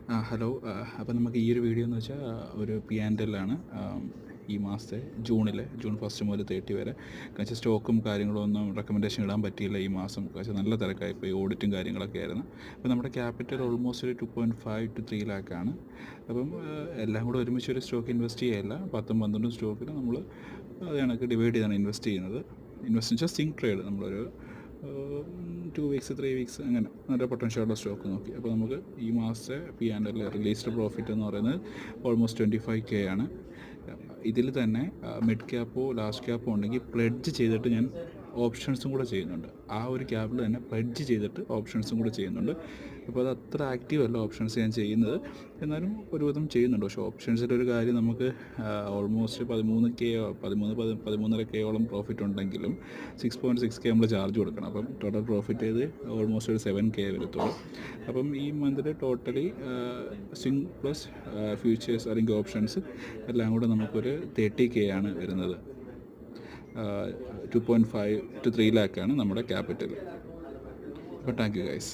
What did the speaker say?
Hello. അപ്പോൾ നമുക്ക് ഈ ഒരു വീഡിയോ എന്ന് വെച്ചാൽ ഒരു P&L ആണ്. ഈ മാസത്തെ ജൂൺ 1 മുതൽ 30 വരെ. കുറച്ച് സ്റ്റോക്കും കാര്യങ്ങളും ഒന്നും റെക്കമെൻഡേഷൻ ഇടാൻ പറ്റിയില്ല ഈ മാസം. കുറച്ച് നല്ല തിരക്കായിപ്പോയി, ഓഡിറ്റും കാര്യങ്ങളൊക്കെ ആയിരുന്നു. അപ്പോൾ നമ്മുടെ ക്യാപിറ്റൽ ഓൾമോസ്റ്റ് ഒരു 2.5 to 3 ലാക്കാണ്. അപ്പം എല്ലാം കൂടെ ഒരുമിച്ച് ഒരു സ്റ്റോക്ക് ഇൻവെസ്റ്റ് ചെയ്യല്ല, 10-12 സ്റ്റോക്കിൽ നമ്മൾ അത് കണക്ക് ഡിവൈഡ് ചെയ്താണ് ഇൻവെസ്റ്റ് ചെയ്യുന്നത്. ഇൻവെസ്റ്റ് വെച്ചാൽ സിങ്ക് ട്രേഡ്, നമ്മളൊരു 2 വീക്സ് 3 വീക്സ് അങ്ങനെ നല്ല പൊട്ടൻഷ്യലുള്ള സ്റ്റോക്ക് നോക്കി. അപ്പോൾ നമുക്ക് ഈ മാസത്തെ P&L റിലീസ്ഡ് പ്രോഫിറ്റ് എന്ന് പറയുന്നത് ഓൾമോസ്റ്റ് 25K ആണ്. ഇതിൽ തന്നെ മിഡ് ക്യാപ്പോ ലാസ്റ്റ് ക്യാപ്പോ ഉണ്ടെങ്കിൽ പ്ലെഡ്ജ് ചെയ്തിട്ട് ഞാൻ ഓപ്ഷൻസും കൂടെ ചെയ്യുന്നുണ്ട്. ആ ഒരു ക്യാപ്പിൽ തന്നെ പ്ലെഡ്ജ് ചെയ്തിട്ട് ഓപ്ഷൻസും കൂടെ ചെയ്യുന്നുണ്ട്. അപ്പോൾ അത് അത്ര ആക്റ്റീവ് അല്ല ഓപ്ഷൻസ് ഞാൻ ചെയ്യുന്നത്, എന്നാലും ഒരുവിധം ചെയ്യുന്നുണ്ട്. പക്ഷേ ഓപ്ഷൻസിലൊരു കാര്യം, നമുക്ക് ഓൾമോസ്റ്റ് 13,500K പ്രോഫിറ്റ് ഉണ്ടെങ്കിലും 6.6K നമ്മൾ ചാർജ് കൊടുക്കണം. അപ്പം ടോട്ടൽ പ്രോഫിറ്റ് ചെയ്ത് ഓൾമോസ്റ്റ് ഒരു 7K വരത്തുള്ളൂ. അപ്പം ഈ മന്തിൽ ടോട്ടലി സ്വിംഗ് പ്ലസ് ഫ്യൂച്ചേഴ്സ് അല്ലെങ്കിൽ ഓപ്ഷൻസ് എല്ലാം കൂടെ നമുക്കൊരു 30K ആണ് വരുന്നത്. 2.5 to 3 ലാക്കാണ് നമ്മുടെ ക്യാപിറ്റൽ. അപ്പോൾ താങ്ക് യു ഗൈസ്.